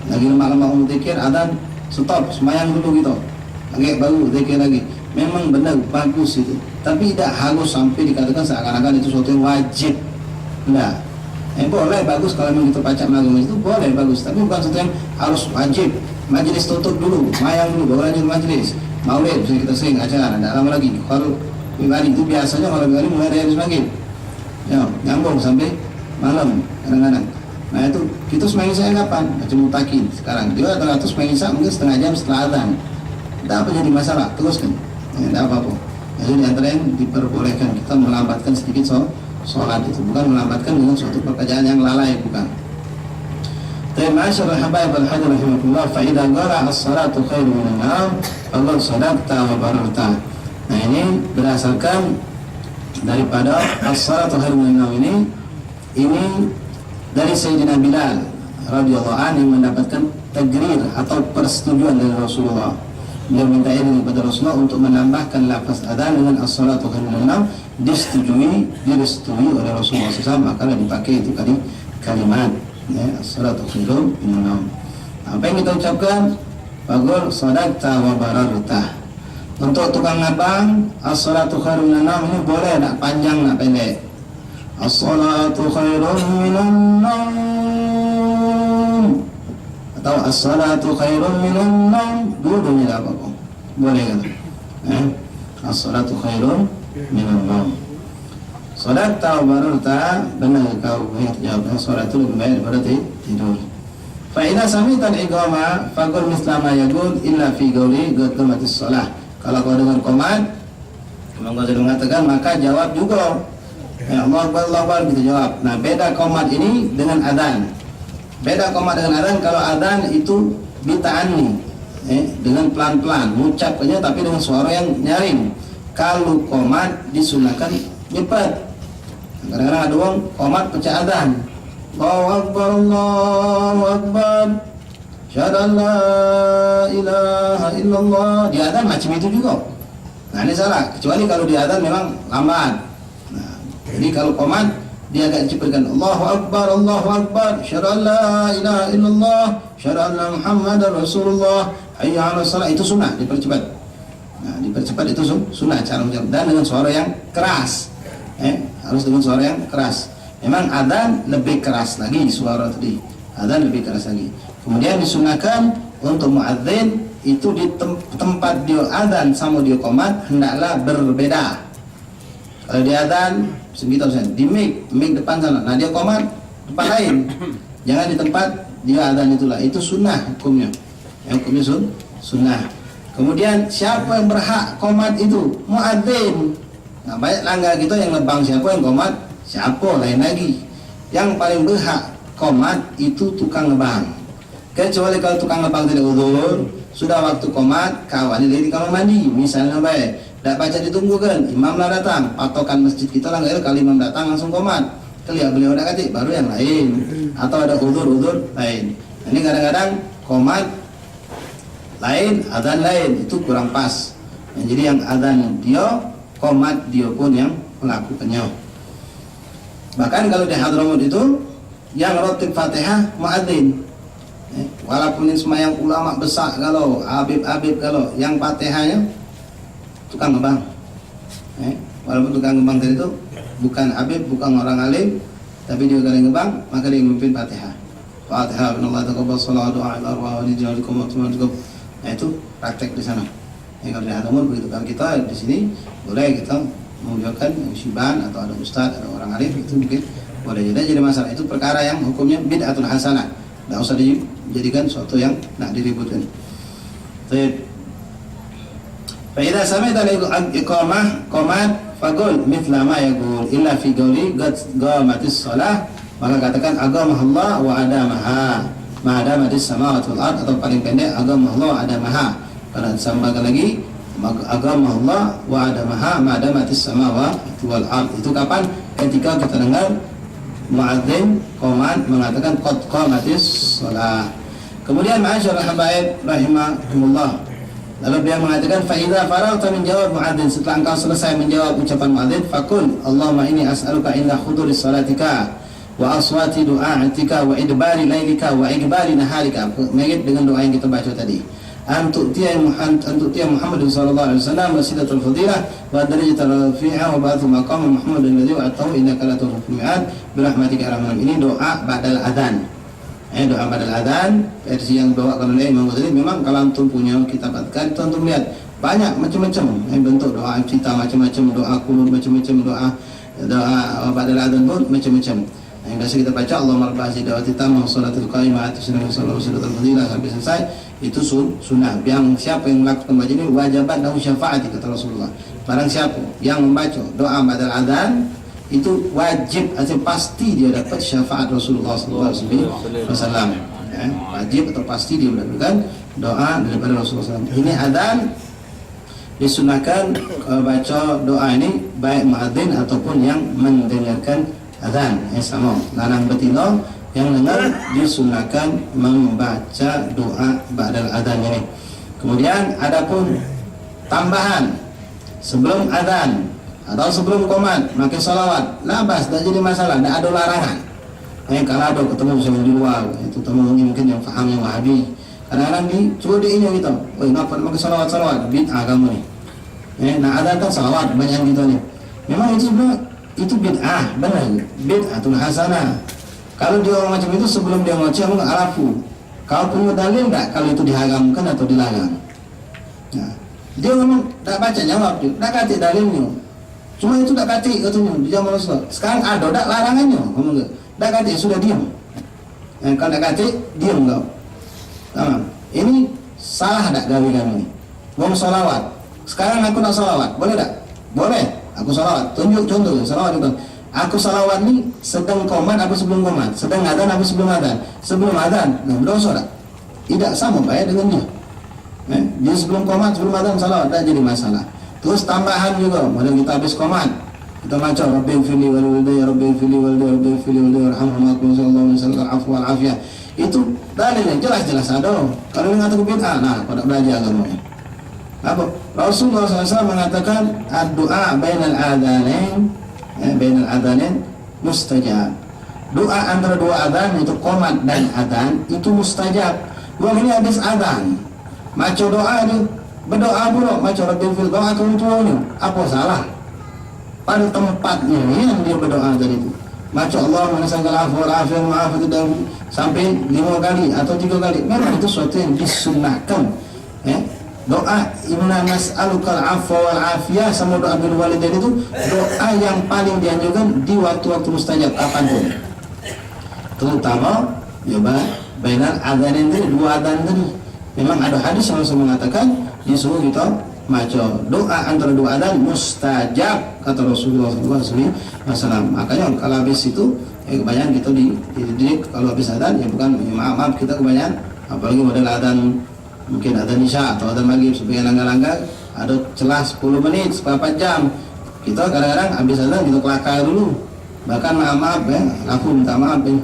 lagi lemak-lemak zikir adzan stop semayang dulu gitu lagi baru zikir lagi memang benar bagus itu tapi tidak harus sampai dikatakan seakan-akan itu sesuatu yang wajib. Nah, boleh bagus kalau memang kita pacak majelis itu boleh bagus, tapi bukan sesuatu yang harus wajib. Majelis tutup dulu, mayang dulu, baru lanjut majelis. Maulid, bisa kita sering acara, tidak lama lagi. Kalau pribadi itu biasanya kalau pribadi mulai dari habis maghrib, ya nyambung sampai malam kadang-kadang. Nah itu kita semakin saya kapan? Macam mutakin sekarang. Dia adalah terus semakin saya mungkin setengah jam setelah adzan. Tidak apa jadi masalah, teruskan. Tidak apa-apa. Jadi di antara yang diperbolehkan kita melambatkan sedikit sholat itu bukan melambatkan dengan suatu pekerjaan yang lalai bukan. Ma'asyiral habaib al-hadir rahimahullah fa idza qala as-salatu khairu minan nawm faqad sadaqta wa bararta. Nah ini berdasarkan daripada as-salatu khairu minan nawm ini dari Sayyidina Bilal radhiyallahu anhu yang mendapatkan tagrir atau persetujuan dari Rasulullah. Beliau minta izin kepada Rasulullah untuk menambahkan lafaz adzan dengan as-salatu khairun minan nawm direstui oleh Rasulullah SAW maka dipakai itu kalimat as-salatu khairun minan nawm. Apa yang kita ucapkan bagul sadaqta wa bararta. Untuk tukang abang as-salatu khairun minan nawm ini boleh nak panjang nak pendek. As-salatu khairun minan nawm atau as-salatu khairun minan nawm dua-duanya tidak apa-apa boleh kan as-salatu khairun minan nawm. Sadaqta wa bararta benar kau jawab salat itu lebih baik daripada tidur. Fa idza sami'ta al-iqamah faqul misla ma yaqul illa fi qawli qad qamatis shalah. Kalau kau dengar qomat Imam Ghazali mengatakan maka jawab juga. Ya Allah Akbar kita jawab. Nah beda qomat ini dengan adzan. Beda qomat dengan adzan, kalau adzan itu bita'anni, dengan pelan-pelan, mengucapkannya tapi dengan suara yang nyaring. Kalau qomat disunahkan cepat. Kadang-kadang ada orang qomat pecah adzan. Allahu Akbar, Allahu Akbar. Syahadu an la ilaha illallah. Di adzan macam itu juga. Nah ini salah, kecuali kalau di adzan memang lambat. Nah, jadi kalau qomat dia agak cepatkan. Allahu Akbar, Allahu Akbar. Syahadu an la ilaha illallah. Syahadu anna Muhammadar Rasulullah. Hayya 'alas shalah. Itu sunnah, dipercepat. Nah, dipercepat itu sunnah cara mengucap, dan dengan suara yang keras. Harus dengan suara yang keras. Memang adzan lebih keras lagi suara tadi. Adzan lebih keras lagi. Kemudian disunahkan untuk muadzin itu di tempat dia adzan sama dia qomat hendaklah berbeda. Kalau dia adzan segitu saja di mic depan sana. Nah dia qomat depan lain. Jangan di tempat dia adzan itulah. Itu sunnah hukumnya. Yang hukumnya sunnah. Kemudian siapa yang berhak qomat itu? Muadzin. Nah banyak langgar kita yang lebang siapa yang qomat, siapa lain lagi. Yang paling berhak qomat itu tukang lebang. Kecuali kalau tukang lebang tidak uzur, sudah waktu qomat kawan di kamar mandi misalnya baik, tidak baca ditunggu kan, imam lah datang, patokan masjid kita lah kalau imam datang langsung qomat, kelihatan beliau udah katik baru yang lain, atau ada uzur lain. Ini kadang-kadang qomat lain, adzan lain, itu kurang pas. Nah, jadi yang adzan dia, qomat dia pun yang melakukannya. Bahkan kalau di Hadramut itu yang rotib Fatihah muadzin. Walaupun ini semayang ulama besar, kalau Habib kalau yang Fatihahnya tukang ngebang. Walaupun tukang ngebang tadi itu bukan Habib, bukan orang alim, tapi dia kalau ngebang maka dia memimpin Fatihah. Fatihah binallah taqabbal salat doa ila arwah wa lijalikum wa tumadukum. Nah itu praktek di sana. Kalau di Hadramut begitu. Kalau kita di sini boleh kita menunjukkan musibah atau ada ustaz, ada orang alim, itu mungkin boleh jadi masalah. Itu perkara yang hukumnya bid'atul hasanah. Tidak usah dijadikan suatu yang nak diributkan. Baik. Faidah sami'ta al-iqamah qamat faqul mithla ma yaqul illa fi qawli qamatis shalah, maka katakan agamahullah wa adamaha ma damatis samawati wal ard, atau paling pendek agamahullah wa adamaha. Kalau disambungkan lagi agamahullah wa adamaha ma damatis samawati wal ard. Itu kapan? Ketika kita dengar muadzin qomat mengatakan qad qamatis shalah. Kemudian ma'asyiral habaib rahimakumullah, lalu dia mengatakan fa idza faragta min jawab muadzin, setelah engkau selesai menjawab ucapan muadzin, faqul Allahumma inni as'aluka inda huduris salatika wa aswati du'atika wa idbari lailika wa iqbali naharika. Mirip dengan doa yang kita baca tadi. Antu'tiya Muhammad sallallahu alaihi wasallam wasilatul fadilah wa darajatul rafi'ah wa ba'athu maqam Muhammad alladhi wa'atahu innaka la tukhlifu al-mi'ad birahmatika ya rahman. Ini doa ba'dal adzan. Doa ba'dal adzan versi yang dibawakan oleh Imam Ghazali. Memang kalau antum punya kitab adkar itu antum lihat banyak macam-macam bentuk doa kita, macam-macam doa qunut, macam-macam doa ba'dal adzan pun macam-macam. Yang biasa kita baca Allahumma rabb hadhihi da'wati tammah shalatul qa'imah atina sallallahu fadilah sampai selesai, itu sunnah. Yang siapa yang melakukan baca ini wajibat lahu syafaati, kata Rasulullah. Barang siapa yang membaca doa ba'dal adzan itu wajib atau pasti dia dapat syafaat Rasulullah sallallahu alaihi wasallam. Wajib atau pasti dia mendapatkan doa daripada Rasulullah SAW. Ini adzan disunahkan baca doa ini baik muadzin ataupun yang mendengarkan adzan, sama lanang betina yang dengar disunahkan membaca doa ba'dal adzan ini. Kemudian adapun tambahan sebelum adzan atau sebelum qomat makin salawat, labas, tak jadi masalah, tak ada larangan. Kalau ada ketemu sama di luar, itu temu mungkin yang faham yang wahabi, kadang-kadang coba dia ini gitu, kenapa makin salawat bid'ah kamu nih. Nah ada kan salawat banyak gitu nih. Memang itu sebenarnya itu bid'ah, benar, bid'atul hasanah. Kalau dia orang macam itu sebelum dia ngoceh enggak arafu. Kau punya dalil enggak kalau itu diharamkan atau dilarang? Nah, dia memang tak baca jawab, tak kata dalilnya. Cuma itu tak kata katanya di zaman Rasulullah. Sekarang ada tak larangannya, ngomong enggak? Tak kata sudah diam. Kalau tak kata diam enggak. Tamam. Ini salah tak gawe kamu ini? Ngomong salawat. Sekarang aku nak salawat, boleh tak? Boleh, aku salawat. Tunjuk contoh, salawat itu. Aku salawat nih sedang komat apa sebelum komat? Sedang adzan apa sebelum adzan? Sebelum adzan. Nah, berdosa tak? Tidak sama baik dengan dia. Dia sebelum komat, sebelum adzan salawat, tak jadi masalah. Terus tambahan juga, model kita habis komat, kita baca Rabbil fili wal walidayya, Rabbil fili wal walidayya, Rabbil fili wal walidayya, warhamhuma sallallahu alaihi wasallam, al-afwa wal afiyah. Itu dalilnya jelas-jelas ada. Kalau dengan kata bid'ah, nah, pada belajar agama. Apa? Rasulullah SAW mengatakan doa bainal adzanain mustajab. Doa antara dua adzan itu qomat dan adzan itu mustajab. Gua ini habis adzan. Maca doa itu berdoa pula maca Rabbil fil doa keuntungannya. Apa salah? Pada tempatnya yang dia berdoa tadi itu. Maca Allahumma nas'aluka al-'afwa wal 'afiyah wa 'afiyat ad-dar sampai 5 kali atau 3 kali. Memang itu sesuatu yang disunnahkan. Doa inna nas'aluka al-'afwa wal 'afiyah sama doa bil walidain itu doa yang paling dianjurkan di waktu-waktu mustajab kapanpun. Terutama ya bainal adzanain tadi, dua adzan tadi. Memang ada hadis yang Rasul mengatakan disuruh kita maca doa antara dua adzan mustajab kata Rasulullah SAW. Makanya kalau habis itu kebanyakan kita dididik kalau habis adzan ya bukan ya maaf kita kebanyakan apalagi model adzan mungkin adzan isya atau adzan maghrib supaya langgar-langgar ada celah 10 menit seberapa jam kita kadang-kadang habis adzan kita kelakar dulu bahkan maaf ya aku minta maaf ya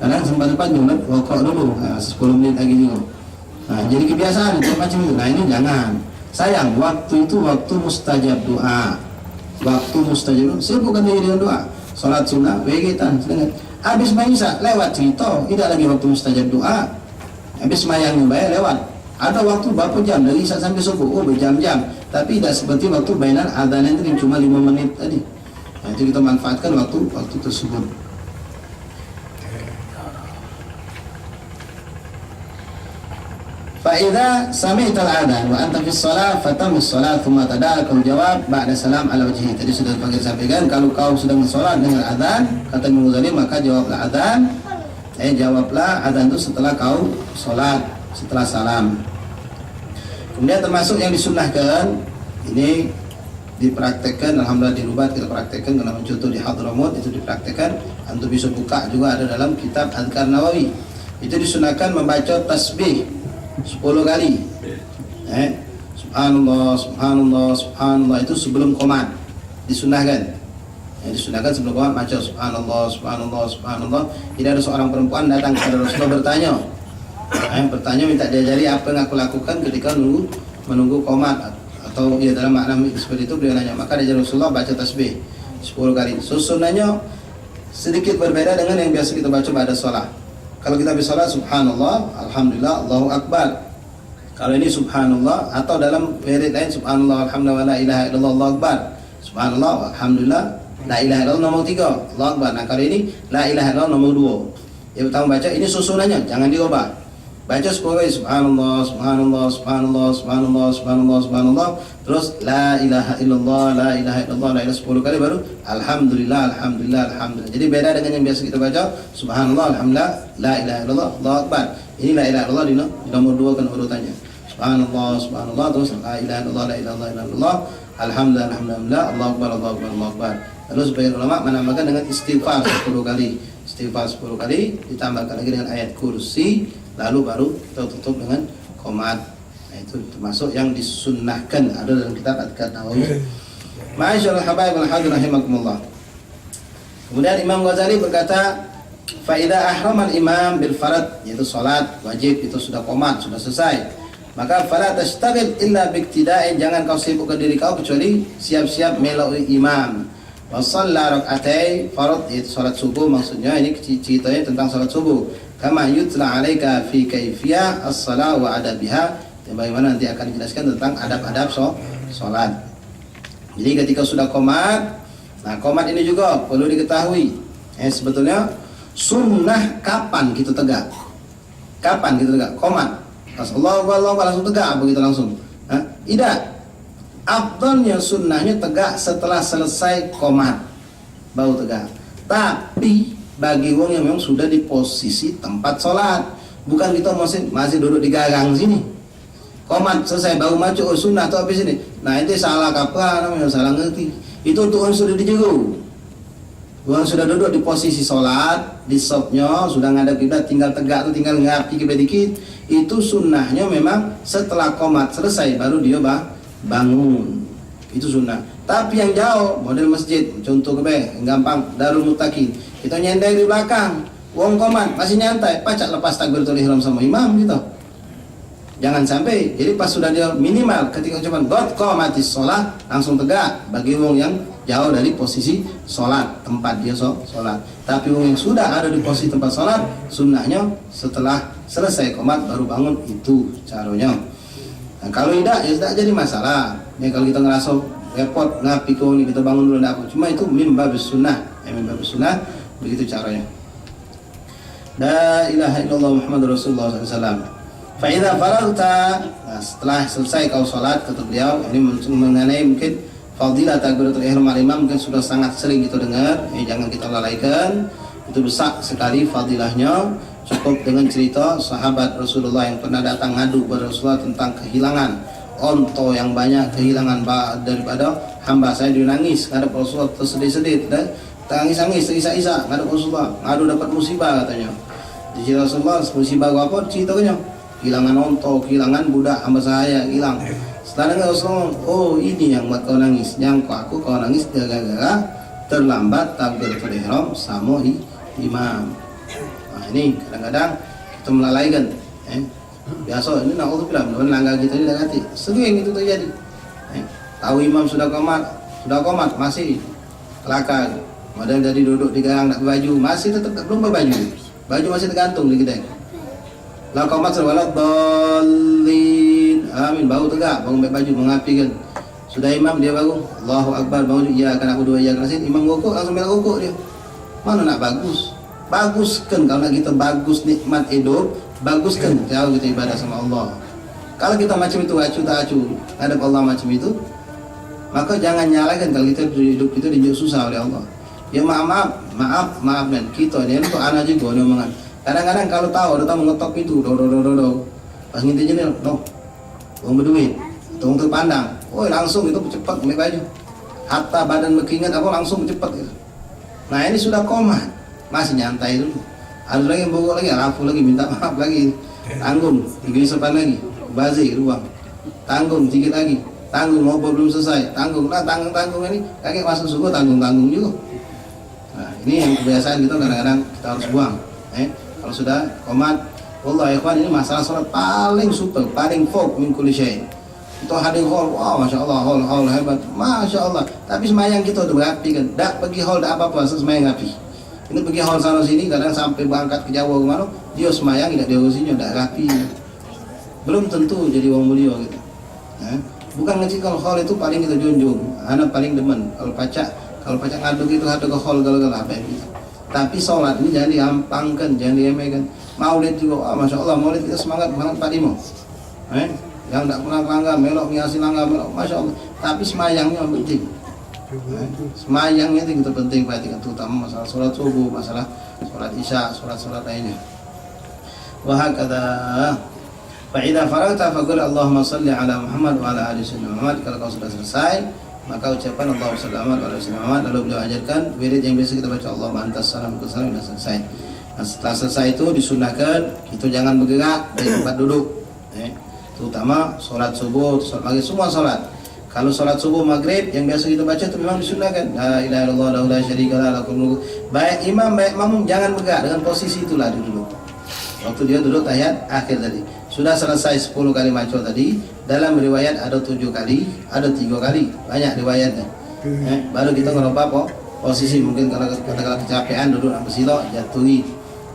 kadang sempat-sempat nyulat rokok dulu 10 menit lagi juga. Nah jadi kebiasaan itu macam itu. Nah ini jangan. Sayang, waktu itu waktu mustajab doa. Waktu mustajab doa, sibukkan diri dengan doa. Salat sunnah, wegetan, sedangkan habis maisa lewat cerita, tidak lagi waktu mustajab doa. Habis mayang bayar lewat. Ada waktu berapa jam dari isya sampai subuh, berjam-jam. Tapi tidak seperti waktu bainal adzanain yang cuma 5 menit tadi. Nah, itu kita manfaatkan waktu tersebut. Fa'idha sami'tal adzan wa anta fis shalah fatamis shalah thumma tada'akal jawab ba'da salam ala wajhi. Tadi sudah sampaikan kalau kau sedang salat dengan adzan kata Imam Ghazali maka jawablah adzan. Jawablah adzan itu setelah kau salat, setelah salam. Kemudian termasuk yang disunnahkan ini dipraktekkan, alhamdulillah di Rubat kita praktekkan karena contoh di Hadramut itu dipraktekkan. Antum bisa buka juga ada dalam kitab Adhkar Nawawi. Itu disunahkan membaca tasbih 10 kali. Subhanallah, subhanallah, subhanallah itu sebelum qomat disunahkan. Disunahkan sebelum qomat baca subhanallah, subhanallah, subhanallah. Tidak ada seorang perempuan datang kepada Rasulullah bertanya. Bertanya minta diajari apa yang aku lakukan ketika menunggu qomat atau ya dalam makna seperti itu beliau nanya. Maka diajar Rasulullah baca tasbih 10 kali. Susunannya sedikit berbeda dengan yang biasa kita baca pada sholat. Kalau kita habis sholat subhanallah, alhamdulillah, Allahu akbar. Kalau ini subhanallah atau dalam wirid lain subhanallah, alhamdulillah, la ilaha illallah, Allahu akbar. Subhanallah, alhamdulillah, la ilaha illallah nomor 3, Allahu akbar. Nah kalau ini la ilaha illallah nomor 2. Yang pertama baca ini susunannya, jangan diubah. Baca 10 kali subhanallah, subhanallah, subhanallah, subhanallah, subhanallah, subhanallah. Terus la ilaha illallah, la ilaha illallah, la ilaha 10 kali baru alhamdulillah, alhamdulillah, alhamdulillah. Jadi beda dengan yang biasa kita baca subhanallah, alhamdulillah, la ilaha illallah, Allahu akbar. Ini la ilaha illallah di nomor 2 kan urutannya. Subhanallah, subhanallah, terus la ilaha illallah, la ilaha illallah, alhamdulillah, alhamdulillah, Allahu akbar, Allahu akbar, Allahu akbar. Lalu sebagian ulama menambahkan dengan istighfar 10 kali. Istighfar 10 kali ditambahkan lagi dengan ayat kursi. Lalu baru kita tutup dengan qomat. Nah, itu termasuk yang disunnahkan ada dalam kitab Adhkar Nawawi. Ma'asyiral habaib wal hadir rahimakumullah. Kemudian Imam Ghazali berkata, fa idza ahramal imam bil farad, yaitu salat wajib itu sudah qomat, sudah selesai. Maka fala tashtagil illa biiktida'in, jangan kau sibukkan diri kau kecuali siap-siap meloi imam. Wa shalla rak'atai farad, yaitu salat subuh, maksudnya ini ceritanya tentang salat subuh. Kama yutla alaika fi kaifiyah as-salah wa adabiha, yang bagaimana nanti akan dijelaskan tentang adab-adab sholat. Jadi ketika sudah qomat, nah qomat ini juga perlu diketahui. Sebetulnya sunnah kapan kita tegak? Kapan kita tegak? Qomat. Allahu Akbar langsung tegak begitu langsung. Tidak. Afdalnya sunnahnya tegak setelah selesai qomat baru tegak. Tapi bagi wong yang memang sudah di posisi tempat sholat, bukan kita masih duduk di gagang sini. Komat selesai baru maju, oh sunnah atau habis ini. Nah itu salah kaprah namanya, salah ngerti. Itu untuk orang sudah dijeru. Orang sudah duduk di posisi sholat, di sopnya, sudah ngadap kiblat, tinggal tegak atau tinggal ngapi kiblat dikit. Itu sunnahnya memang setelah komat selesai baru dia bangun. Itu sunnah. Tapi yang jauh, model masjid, contoh yang gampang, Darul Muttaqin. Kita nyender di belakang, wong komat masih nyantai, pacak lepas takbiratul ihram sama imam gitu. Jangan sampai, jadi pas sudah dia minimal ketika ucapan God qomatis sholat langsung tegak bagi wong yang jauh dari posisi sholat tempat dia sholat. Tapi wong yang sudah ada di posisi tempat sholat, sunnahnya setelah selesai qomat baru bangun, itu caranya. Nah, kalau tidak ya tidak jadi masalah. Ya kalau kita ngerasa repot ngapi kau ini kita bangun dulu ndak apa. Cuma itu babus sunnah, babus sunnah begitu caranya. La ilaha illallah Muhammadur Rasulullah SAW. Fa'idha faragta, nah, setelah selesai kau sholat, kata beliau, ini mengenai mungkin fadilah takbiratul ihram al-imam mungkin sudah sangat sering kita dengar, jangan kita lalaikan. Itu besar sekali fadilahnya. Cukup dengan cerita sahabat Rasulullah yang pernah datang ngadu kepada Rasulullah tentang kehilangan onto yang banyak, kehilangan daripada hamba saya. Dia nangis ngadap Rasulullah, tersedih-sedih, tangis-tangis, terisak-isak ngadap Rasulullah, ngadu dapat musibah katanya. Di Rasulullah, musibah apa ceritanya? Kehilangan onto, kehilangan budak hamba saya, hilang. Setelah dengar Rasulullah, oh ini yang buat kau nangis. Yang kau nangis gara-gara terlambat takbiratul ihram sama imam. Nah ini kadang-kadang kita melalaikan. Biasa ini naudzubillah, melanggar kita tidak hati. Sering itu terjadi. Tahu imam sudah komat, masih kelakar. Model dari duduk di gang nak baju, masih tetap belum berbaju. Baju masih tergantung di kita. La qomat salawat dallin. Amin, baru tegak, bangun baik baju, mengapikan. Sudah imam dia baru Allahu Akbar, baru ya kan aku dua ya kan imam rukuk langsung bela rukuk dia. Mana nak bagus? Baguskan kalau nak kita bagus nikmat hidup, baguskan jauh kita ibadah sama Allah. Kalau kita macam itu acu tak acu, hadap Allah macam itu, maka jangan nyalakan kalau kita hidup kita dijauh susah oleh Allah. Ya maaf dan kita ini untuk anak juga dia omongan. Kadang-kadang kalau tahu ada tamu ngetok itu, pas ngintip jenil, uang berduit, tunggu terpandang, langsung itu cepat pakai baju, hatta badan berkeringat apa langsung cepat gitu. Nah ini sudah komat, masih nyantai dulu. Ada lagi yang bogor lagi, rafu lagi, minta maaf lagi, tanggung, 3 sepan lagi, bazir ruang, tanggung sedikit lagi, tanggung ngobrol belum selesai, tanggung ini, kakek masuk subuh tanggung juga. Nah ini yang kebiasaan kita kadang-kadang kita harus buang. Kalau sudah qomat, wallah ikhwan ini masalah sholat paling super, paling fok min kulli syai. Itu hadir hall, wow masya Allah, hall hebat, masya Allah. Tapi semayang kita udah berapi kan, dak pergi hall dak apa-apa, semayang api. Ini pergi hall sana sini, kadang sampai berangkat ke Jawa kemana, dia semayang tidak diurusinya, dak rapi. Belum tentu jadi wong mulia gitu. Bukan ngecik kalau hall itu paling kita junjung, anak paling demen. Kalau pacak ngaduk itu ada ke hall gagal apa gitu. Tapi sholat ini jangan diampangkan, jangan diremehkan. Maulid juga, masya Allah, maulid kita semangat banget Pak Dimo. Yang tidak pernah langgar, melok ngasih langgar, melok, masya Allah. Tapi semayangnya penting. Semayangnya itu kita penting perhatikan, terutama masalah sholat subuh, masalah sholat isya, sholat lainnya. Wahakadha. Fa'idha faragta faqul Allahumma salli ala Muhammad wa ala ali sayyidina Muhammad. Kalau kau sudah selesai, maka ucapan Allahumma salli ala Muhammad, lalu beliau ajarkan wirid yang biasa kita baca Allahumma antas salam ke salam sudah selesai. Nah, setelah selesai itu disunahkan kita jangan bergerak dari tempat duduk, terutama sholat subuh, sholat maghrib, semua sholat. Kalau sholat subuh maghrib yang biasa kita baca itu memang disunahkan la ilaha illallah la syarikalah lahul mulku. Baik imam baik makmum jangan bergerak, dengan posisi itulah duduk. Waktu dia duduk tahiyat akhir tadi sudah selesai 10 kali maco tadi. Dalam riwayat ada 7 kali, ada 3 kali, banyak riwayatnya. Baru kita ngerubah posisi, mungkin kalau kecapean duduk sampai silo jatuhi.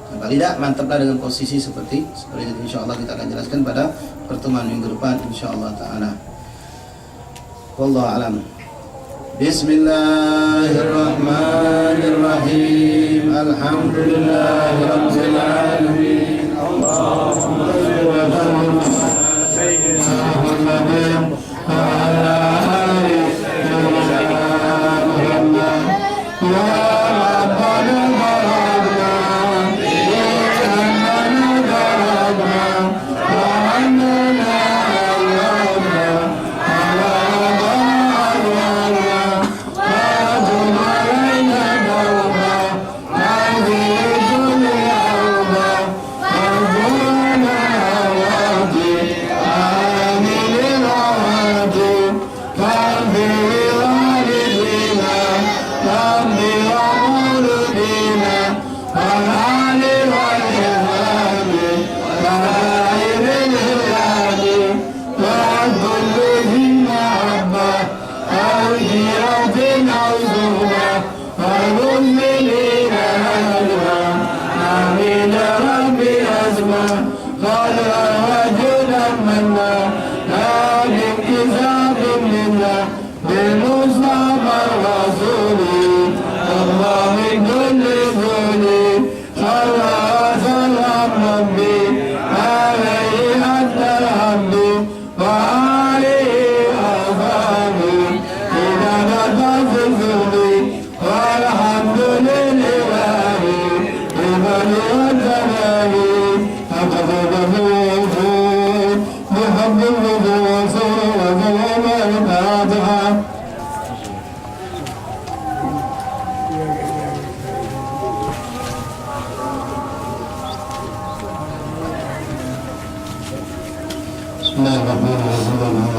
Kalau tidak mantaplah dengan posisi seperti itu. Insyaallah kita akan jelaskan pada pertemuan minggu depan insyaallah taala. Wallahu alam. Bismillahirrahmanirrahim. Alhamdulillahirabbil alamin. Allahumma shalli wa sallim ala sayyidina Muhammadin wa ala ali sayyidina Muhammad. Ya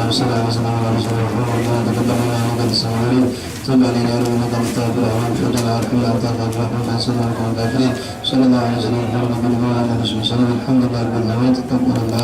وصلى على سيدنا محمد تقبل منا انك السميع العليم تب علينا يا رب انك انت التواب الرحيم فجعل ارحم الارتاف الرحمن فانصرنا على القوم الكافرين صلى الله عليه وسلم الحمد لله رب العالمين الحمد لله رب العالمين تقبل الله